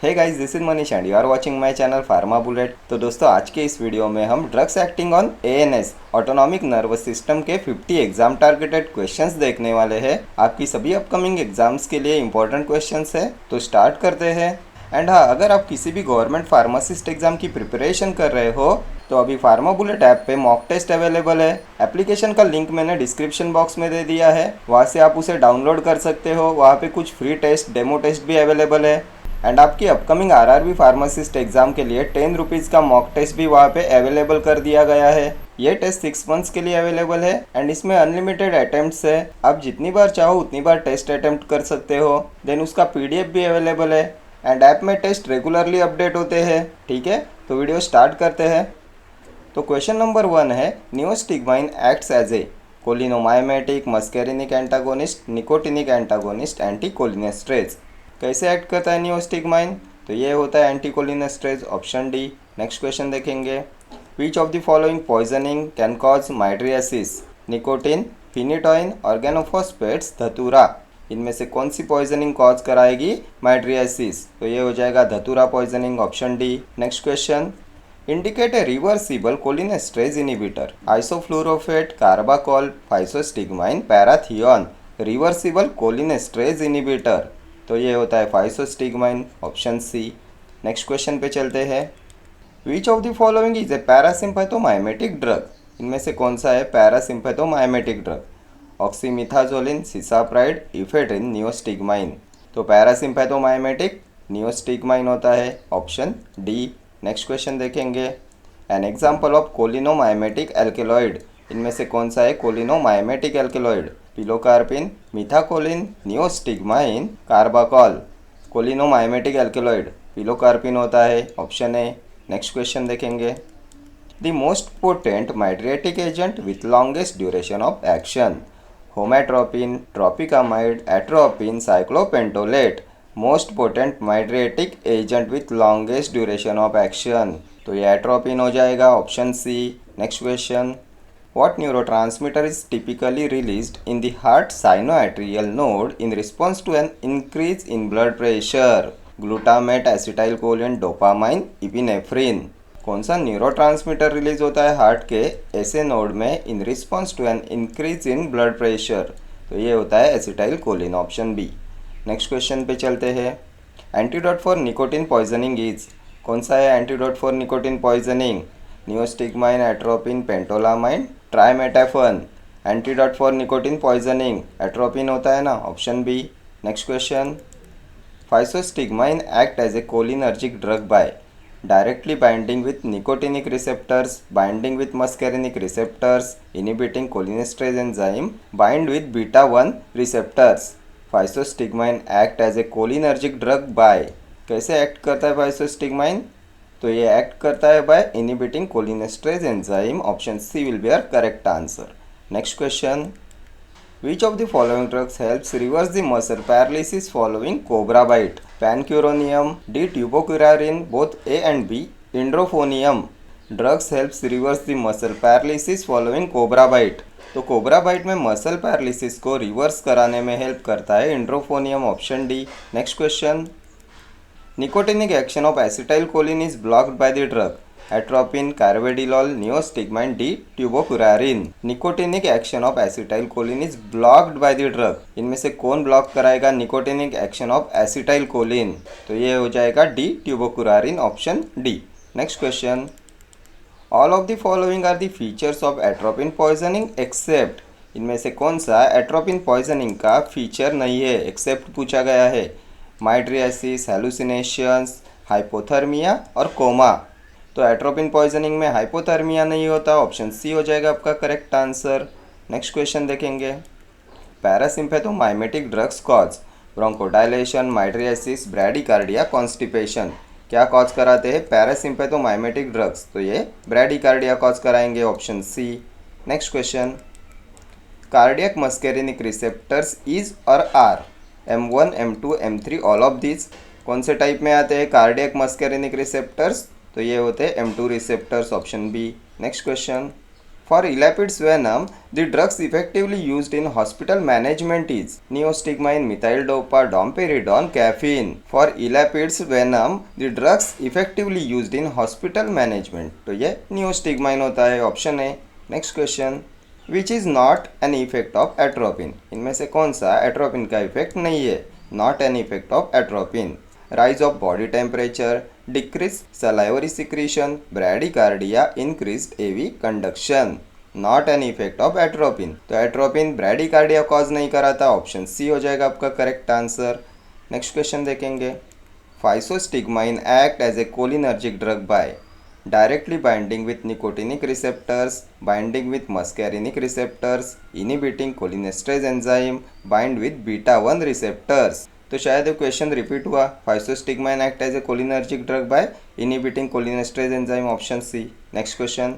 Hey guys, this is Manish and you are watching my channel pharma bullet. तो दोस्तों, आज के इस वीडियो में हम drugs acting on ANS autonomic nervous system के 50 एग्जाम टारगेटेड क्वेश्चंस देखने वाले हैं। आपकी सभी अपकमिंग एग्जाम्स के लिए इंपॉर्टेंट क्वेश्चंस है, तो स्टार्ट करते हैं। एंड हाँ, अगर आप किसी भी गवर्नमेंट फार्मासिस्ट एग्जाम की प्रिपरेशन कर रहे हो तो अभी फार्मा बुलेट ऐप पे मॉक टेस्ट अवेलेबल है। एप्लीकेशन का लिंक मैंने डिस्क्रिप्शन बॉक्स में दे दिया है, वहाँ से आप उसे डाउनलोड कर सकते हो। वहाँ पे कुछ फ्री टेस्ट, डेमो टेस्ट भी अवेलेबल है। एंड आपकी अपकमिंग आरआरबी फार्मासिस्ट एग्जाम के लिए 10 रुपीज़ का मॉक टेस्ट भी वहाँ पे अवेलेबल कर दिया गया है। ये टेस्ट 6 मंथ्स के लिए अवेलेबल है एंड इसमें अनलिमिटेड अटेम्प्ट्स है। आप जितनी बार चाहो उतनी बार टेस्ट अटेम्प्ट कर सकते हो। देन उसका पीडीएफ भी अवेलेबल है एंड ऐप में टेस्ट रेगुलरली अपडेट होते हैं। ठीक है, तो वीडियो स्टार्ट करते हैं। तो क्वेश्चन नंबर 1 है, neostigmine acts as a cholinomimetic, muscarinic antagonist, nicotinic antagonist, anticholinesterase. कैसे एक्ट करता है नियोस्टिग्माइन? तो ये होता है anticholinesterase, option D. Next question देखेंगे, which of the following poisoning can cause mydriasis? Nicotine, phenytoin, organophosphates, datura. इनमें से कौन सी पॉइजनिंग कॉज कराएगी माइड्रियासिस? तो ये हो जाएगा datura poisoning, option D. Next question, indicate a reversible cholinesterase inhibitor? Isoflurophate, carbachol, physostigmine, parathion. Reversible cholinesterase inhibitor, तो ये होता है physostigmine, option C. Next question पे चलते हैं, which of the following is a parasympathomimetic drug? इनमें से कौन सा है parasympathomimetic drug? Oxymetazoline, cisapride, ephedrine, neostigmine. तो पैरासिम्पैथोमाइमेटिक नियोस्टिग्माइन होता है, ऑप्शन डी। नेक्स्ट क्वेश्चन देखेंगे, an example of cholinomimetic alkaloid? इनमें से कौन सा है cholinomimetic alkaloid? Pilocarpine, methacholine, neostigmine, carbachol. Cholinomimetic alkaloid pilocarpine होता है, ऑप्शन ए। नेक्स्ट क्वेश्चन देखेंगे, the most potent mydriatic agent with longest duration of action? Homatropine, tropicamide, atropine, cyclopentolate. Most potent mydriatic agent with longest duration of action, तो ये atropine हो जाएगा, option C. Next question, what neurotransmitter is typically released in the heart sinoatrial node in response to an increase in blood pressure? Glutamate, acetylcholine, dopamine, epinephrine। कौन सा neurotransmitter release होता है heart के ऐसे नोड में in response to an increase in blood pressure? तो ये होता है acetylcholine, option B. Next question पे चलते हैं, antidote for nicotine poisoning is? कौन सा है antidote for nicotine poisoning? Neostigmine, atropine, phentolamine, trimethaphan. Antidote for nicotine poisoning atropine होता है ना, option B. Next question, physostigmine act as a cholinergic drug by directly binding with nicotinic receptors, binding with muscarinic receptors, inhibiting cholinesterase enzyme, bind with beta 1 receptors. Physostigmine act as a cholinergic drug by, कैसे act करता है physostigmine? तो ये act करता है by inhibiting cholinesterase enzyme, option C will be our correct answer. Next question, which of the following drugs helps reverse the muscle paralysis following cobra bite? Pancuronium, D tubocurarine, both A and B, edrophonium. Drugs helps reverse the muscle paralysis following cobra bite, तो cobra bite में muscle paralysis को reverse कराने में help करता है edrophonium, option D. Next question, nicotinic action of acetylcholine is blocked by the drug? Atropine, carvedilol, neostigmine, D tubocurarin। nicotinic action of acetylcholine is blocked by the drug, इनमें से कौन block कराएगा nicotinic action of acetylcholine? तो ये हो जाएगा D tubocurarin, option D. Next question, all of the following are the features of atropine poisoning except? इनमें से कौन सा एट्रोपिन पॉइजनिंग का फीचर नहीं है, एक्सेप्ट पूछा गया है? माइड्रियासिस, हेलुसिनेशंस, हाइपोथर्मिया और कोमा। तो एट्रोपिन पॉइजनिंग में हाइपोथर्मिया नहीं होता, ऑप्शन सी हो जाएगा आपका करेक्ट आंसर। नेक्स्ट क्वेश्चन देखेंगे, parasympathomimetic drugs cause bronchodilation, mydriasis, bradycardia, constipation. क्या कॉज कराते हैं पैरासिम्पैथोमाइमेटिक ड्रग्स? तो ये ब्रैडीकार्डिया कॉज कराएंगे, option C. Next question, cardiac muscarinic receptors is और are? M1, M2, M3, all of this. कौन से टाइप में आते हैं कार्डियक मस्केरिनिक रिसेप्टर्स? तो ये होते हैं M2 receptors, option B. Next question, For elapids venom, the drugs effectively used in hospital management is neostigmine, methyl-dopa, domperidone, caffeine. For elapids venom, the drugs effectively used in hospital management. तो ये neostigmine होता है, option है. Next question, which is not an effect of atropine. इनमें से कौन सा atropine का इफेक्ट नहीं है? Not an effect of atropine. Rise of body temperature, decrease salivary secretion, bradycardia, increased AV conduction. Not an effect of atropine. तो atropine bradycardia cause नहीं कराता, ऑप्शन सी हो जाएगा आपका करेक्ट आंसर. नेक्स्ट क्वेश्चन देखेंगे. Physostigmine act as a cholinergic drug by directly binding with nicotinic receptors, binding with muscarinic receptors, inhibiting cholinesterase enzyme, bind with beta 1 receptors. तो शायद ये question repeat हुआ. Physostigmine act as a cholinergic drug by inhibiting cholinesterase enzyme, option C. Next question,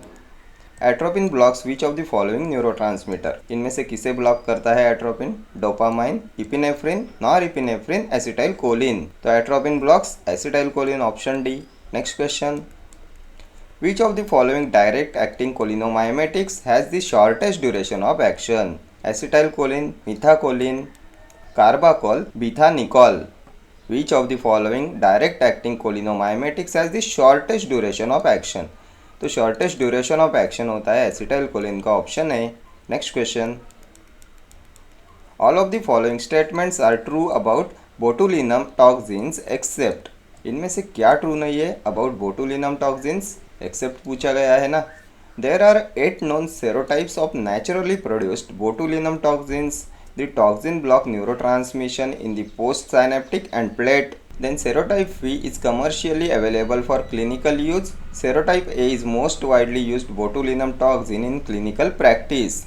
atropine blocks which of the following neurotransmitter. इनमें से किसे block करता है atropine? Dopamine, epinephrine, norepinephrine, acetylcholine. तो atropine blocks acetylcholine, option D. Next question, which of the following direct acting cholinomimetics has the shortest duration of action? Acetylcholine, methacholine, carbachol, beta-nicol. Which of the following direct acting cholinomimetics has the shortest duration of action? तो shortest duration of action होता है acetylcholine का, option है. Next question, all of the following statements are true about botulinum toxins except. इनमें से क्या true नहीं है अबाउट बोटुलिनम टॉक्सिन्स? एक्सेप्ट पूछा गया है ना. There are 8 known serotypes of naturally produced botulinum toxins. The toxin block neurotransmission in the postsynaptic and plate. Then serotype V is commercially available for clinical use. Serotype A is most widely used botulinum toxin in clinical practice.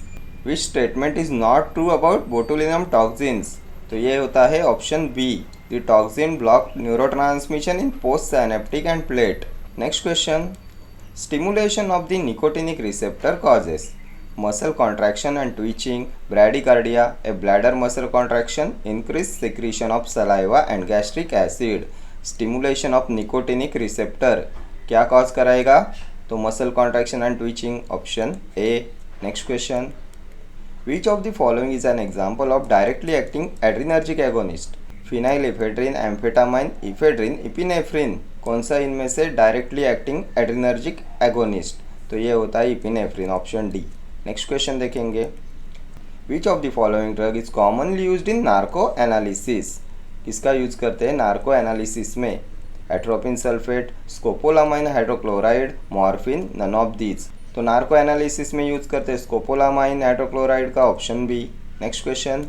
Which statement is not true about botulinum toxins? तो ये होता है option B. The toxin block neurotransmission in postsynaptic and plate. Next question, stimulation of the nicotinic receptor causes muscle contraction and twitching, bradycardia, a bladder muscle contraction, increased secretion of saliva and gastric acid. Stimulation of nicotinic receptor क्या cause कराएगा? तो muscle contraction and twitching, option A. Next question, which of the following is an example of directly acting adrenergic agonist? Phenylephrine, amphetamine, ephedrine, epinephrine. कौन सा इनमें से directly acting adrenergic agonist? तो ये होता है epinephrine, option D. Next question देखेंगे. Which of the following drug is commonly used in narco analysis? किसका यूज करते हैं नार्को एनालिसिस में? Atropine sulphate, scopolamine hydrochloride, morphine, none of these. तो नार्को एनालिसिस में यूज करते हैं स्कोपोलामाइन हाइड्रोक्लोराइड का, option B. Next question,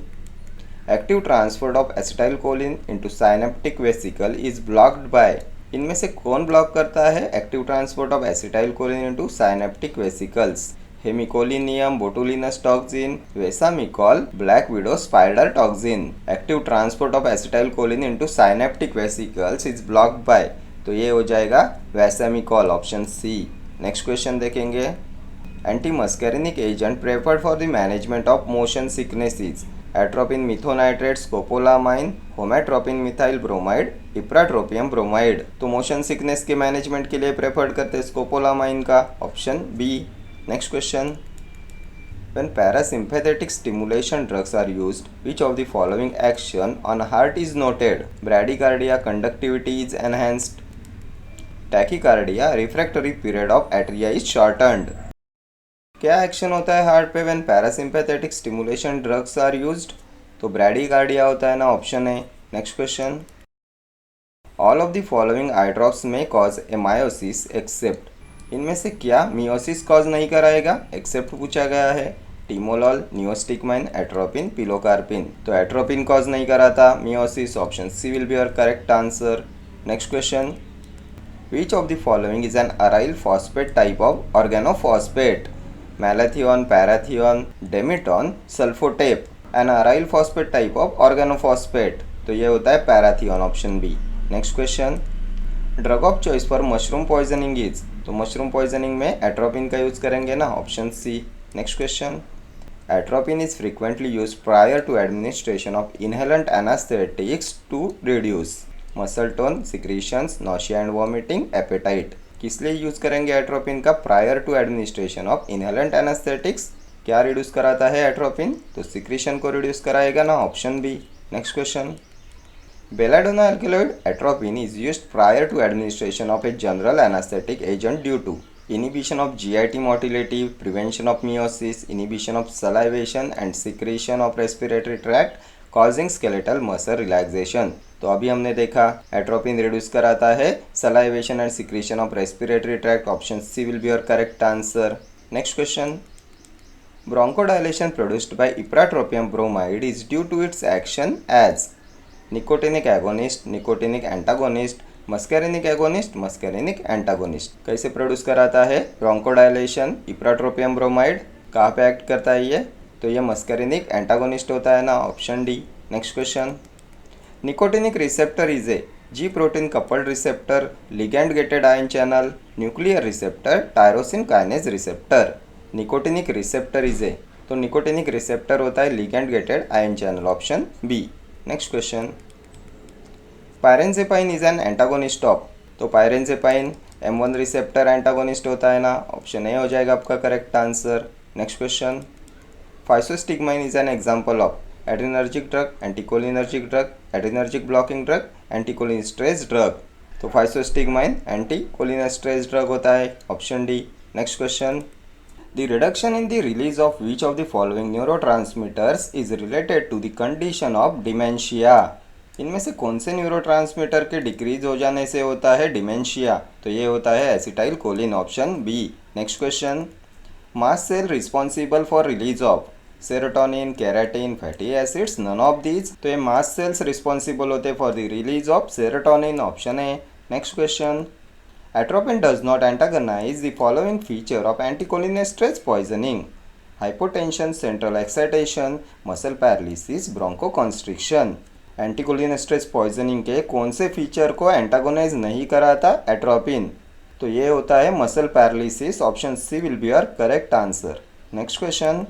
active transport of acetylcholine into synaptic vesicle is blocked by. इनमें से कौन ब्लॉक करता है active transport of acetylcholine into synaptic vesicles? Hemicholinium, botulinus toxin, vesamicol, black widow spider toxin. Active transport of acetylcholine into synaptic vesicles is blocked by. तो ये हो जाएगा vesamicol, option C. Next question देखेंगे. Anti muscarinic agent preferred for the management of motion sickness is atropine methonitrate, scopolamine, homatropine methyl bromide, ipratropium bromide. तो motion sickness के management के लिए preferred करते हैं स्कोपोलामाइन का, option B. Next question, when parasympathetic stimulation drugs are used which of the following action on heart is noted? Bradycardia, conductivity is enhanced, tachycardia, refractory period of atria is shortened. क्या action होता है heart पे when parasympathetic stimulation drugs are used? तो bradycardia होता है ना, option है. Next question, all of the following eye drops में कॉज ए मायोसिस एक्सेप्ट. इनमें से क्या मियोसिस कॉज नहीं कराएगा? एक्सेप्ट पूछा गया है. Timolol, neostigmine, atropine, pilocarpine. तो एट्रोपिन कॉज नहीं कराता miosis, option C will be your correct answer. Next question, which of the following is an aryl phosphate type of organophosphate? Malathion, parathion, demeton, sulfotape. An aryl phosphate type of organophosphate. तो ये होता है parathion, option B. Next question, drug of choice for mushroom poisoning is. तो mushroom poisoning में atropine का use करेंगे ना, option C. Next question, atropine is frequently use prior to administration of inhalant anaesthetics to reduce muscle tone, secretions, nausea and vomiting, appetite. किस लिए use करेंगे atropine का? Prior to administration of inhalant anaesthetics. क्या reduce कराता है atropine? तो secretion को reduce कराएगा ना, option B. Next question, belladonna alkaloid atropine is used prior to administration of a general anaesthetic agent due to inhibition of GIT motility, prevention of meiosis, inhibition of salivation and secretion of respiratory tract, causing skeletal muscle relaxation। तो अभी हमने देखा atropine reduce कराता है salivation and secretion of respiratory tract. Option C will be your correct answer. Next question, bronchodilation produced by ipratropium bromide is due to its action as nicotinic agonist, nicotinic antagonist, muscarinic agonist, muscarinic antagonist. कैसे produce कराता है ब्रोंकोडायलेशन? Ipratropium bromide. कहाँ पे act करता है ये? तो ये मस्कैरिनिक एंटागोनिस्ट होता है ना, option D. Next question, nicotinic receptor is a G protein coupled receptor, ligand gated ion channel, nuclear receptor, tyrosine kinase receptor. Nicotinic receptor is a, तो निकोटिनिक रिसेप्टर होता है ligand gated ion channel, option B. Next question, pirenzepine is an antagonist of, तो pirenzepine M1 receptor antagonist होता है ना, option A हो जाएगा आपका correct answer. Next question, physostigmine is an example of adrenergic drug, anticholinergic drug, adrenergic blocking drug, anticholinesterase drug. तो physostigmine anticholinesterase drug होता है, option D. Next question, the reduction in the release of which of the following neurotransmitters is related to the condition of dementia. इनमें से कौन से neurotransmitter के decrease हो जाने से होता है डिमेंशिया? तो ये होता है acetylcholine, option B. Next question, mast cell responsible for release of serotonin, keratin, fatty acids, none of these. तो ये मास्ट सेल्स रिस्पॉन्सिबल होते for the release of serotonin, option A. Next question, atropine does not antagonise the following feature of anticholinesterase poisoning: hypotension, central excitation, muscle paralysis, bronchoconstriction. Anticholinesterase poisoning के कौन से feature को antagonise नहीं कराता atropine? तो ये होता है muscle paralysis, option C will be your correct answer. Next question,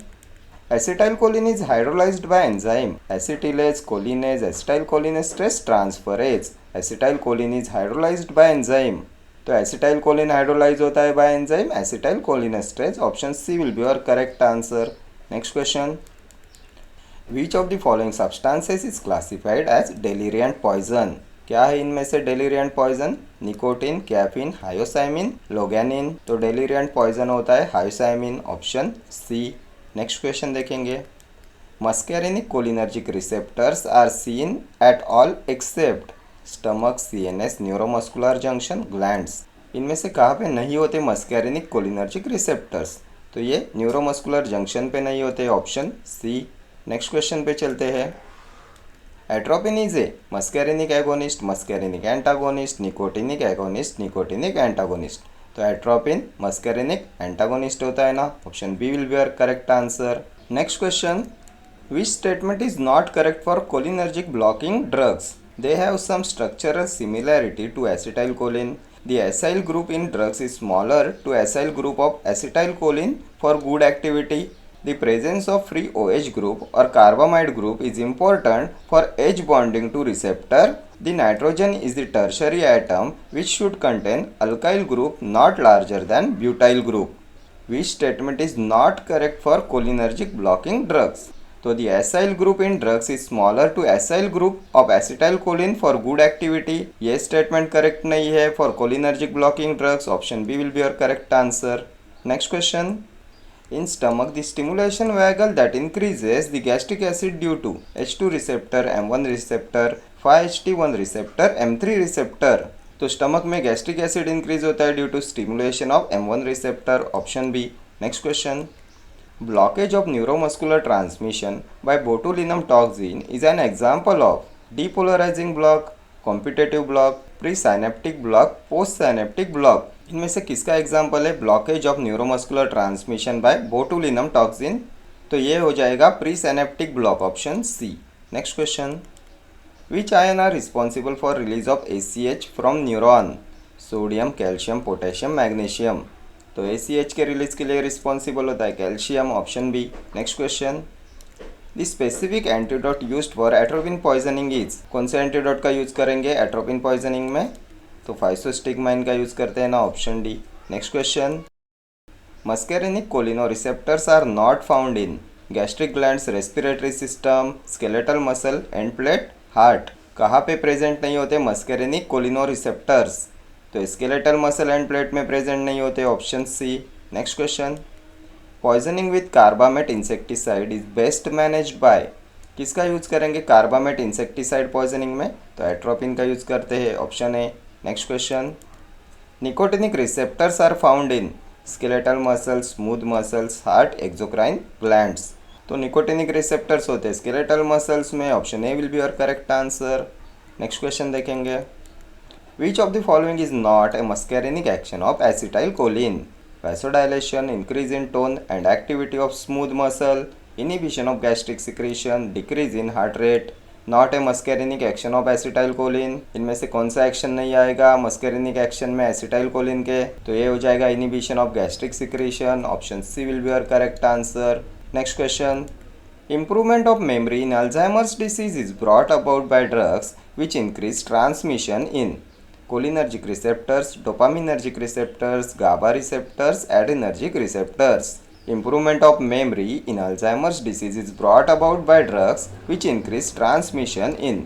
acetylcholine is hydrolysed by enzyme acetylase, cholinase, acetylcholinesterase transferase. Acetylcholine is hydrolysed by enzyme, तो acetylcholine hydrolyse होता है by enzyme acetylcholinesterase, option C will be your correct answer. Next question, Which of the following substances is classified as deliriant poison? क्या है इनमें से deliriant poison? Nicotine, caffeine, hyoscyamine, loganin. तो deliriant poison होता है hyoscyamine, option C. Next question देखेंगे, muscarinic cholinergic receptors are seen at all except stomach, CNS, neuromuscular junction, glands. इनमें से कहाँ पे नहीं होते मस्कैरिनिक कोलिनर्जिक रिसेप्टर्स? तो ये न्यूरोमस्कुलर जंक्शन पे नहीं होते, ऑप्शन सी। नेक्स्ट क्वेश्चन पे चलते हैं, atropine is a muscarinic agonist, muscarinic antagonist, nicotinic agonist, nicotinic antagonist. तो एट्रोपिन मस्कैरिनिक एंटागोनिस्ट होता है ना, option B will be your correct answer. Next question, which statement is not correct for cholinergic blocking drugs? They have some structural similarity to acetylcholine. The acyl group in drugs is smaller to acyl group of acetylcholine for good activity. The presence of free OH group or carbamide group is important for H bonding to receptor. The nitrogen is the tertiary atom which should contain alkyl group not larger than butyl group. Which statement is not correct for cholinergic blocking drugs? So the acyl group in drugs is smaller to acyl group of acetylcholine for good activity. ये statement correct नहीं है for cholinergic blocking drugs. Option B will be your correct answer. Next question. In stomach, the stimulation vehicle that increases the gastric acid due to H2 receptor, M1 receptor, 5-HT1 receptor, M3 receptor. तो stomach में gastric acid increase होता है due to stimulation of M1 receptor, option B. Next question, blockage of neuromuscular transmission by botulinum toxin is an example of depolarizing block, competitive block, presynaptic block, postsynaptic block। इनमें से किसका example है blockage of neuromuscular transmission by botulinum toxin? तो ये हो जाएगा presynaptic block, option C. Next question, which ion are responsible for release of ACH from neuron? Sodium, calcium, potassium, magnesium. तो ACH के रिलीज के लिए रिस्पॉन्सिबल होता है calcium, option B. Next question, the specific antidote used for atropine poisoning is? कौन से antidote का use करेंगे एट्रोपिन पॉइजनिंग में? तो फाइसोस्टिग्मा का यूज़ करते हैं ना, option D. Next question, muscarinic cholinoreceptors are not found in gastric glands, respiratory system, skeletal muscle, end plate, heart. कहाँ पे प्रेजेंट नहीं होते मस्केरेनिक कोलिनोरिसेप्टर्स? तो स्केलेटल मसल एंड प्लेट में प्रेजेंट नहीं होते, option C. Next question, poisoning with carbamate insecticide is best managed by, किसका use करेंगे कार्बामेट इंसेक्टिसाइड पॉइजनिंग में? तो एट्रोपिन का यूज करते हैं, option A. Next question, nicotinic receptors are found in skeletal muscles, smooth muscles, heart, exocrine glands. तो nicotinic receptors होते हैं स्केलेटल मसल्स में, option A will be your correct answer. Next question देखेंगे, which of the following is not a muscarinic action of acetylcholine? vasodilation, increase in tone and activity of smooth muscle, inhibition of gastric secretion, decrease in heart rate, not a muscarinic action of acetylcholine. इनमें से कौन सा action नहीं आएगा मस्केरेनिक action में acetylcholine के? तो ये हो जाएगा inhibition of gastric secretion, option C will be your correct answer. Next question, improvement of memory in Alzheimer's disease is brought about by drugs which increase transmission in cholinergic receptors, dopaminergic receptors, GABA receptors, adrenergic receptors. Improvement of memory in Alzheimer's disease is brought about by drugs which increase transmission in.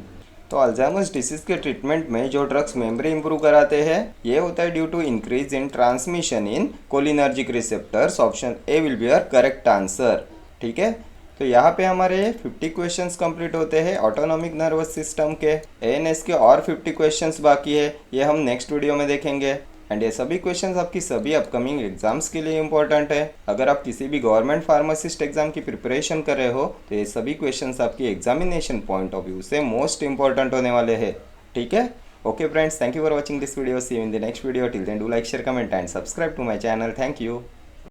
तो Alzheimer's disease के treatment में जो drugs memory improve कराते हैं ये होता है due to increase in transmission in cholinergic receptors, option A will be your correct answer. ठीक है, तो यहाँ पे हमारे 50 क्वेश्चंस कंप्लीट होते हैं ऑटोनॉमिक नर्वस सिस्टम के। एएनएस के और 50 क्वेश्चंस बाकी है, ये हम नेक्स्ट वीडियो में देखेंगे। एंड ये सभी क्वेश्चंस आपकी सभी अपकमिंग एग्जाम्स के लिए इंपॉर्टेंट है। अगर आप किसी भी गवर्नमेंट फार्मासिस्ट एग्जाम की प्रिपरेशन कर रहे हो तो ये सभी क्वेश्चंस आपकी एग्जामिनेशन पॉइंट ऑफ व्यू से मोस्ट इंपॉर्टेंट होने वाले हैं। ठीक है, okay friends, thank you for watching this video, see you in the next video. Till then do like, share, comment and subscribe to my channel. Thank you.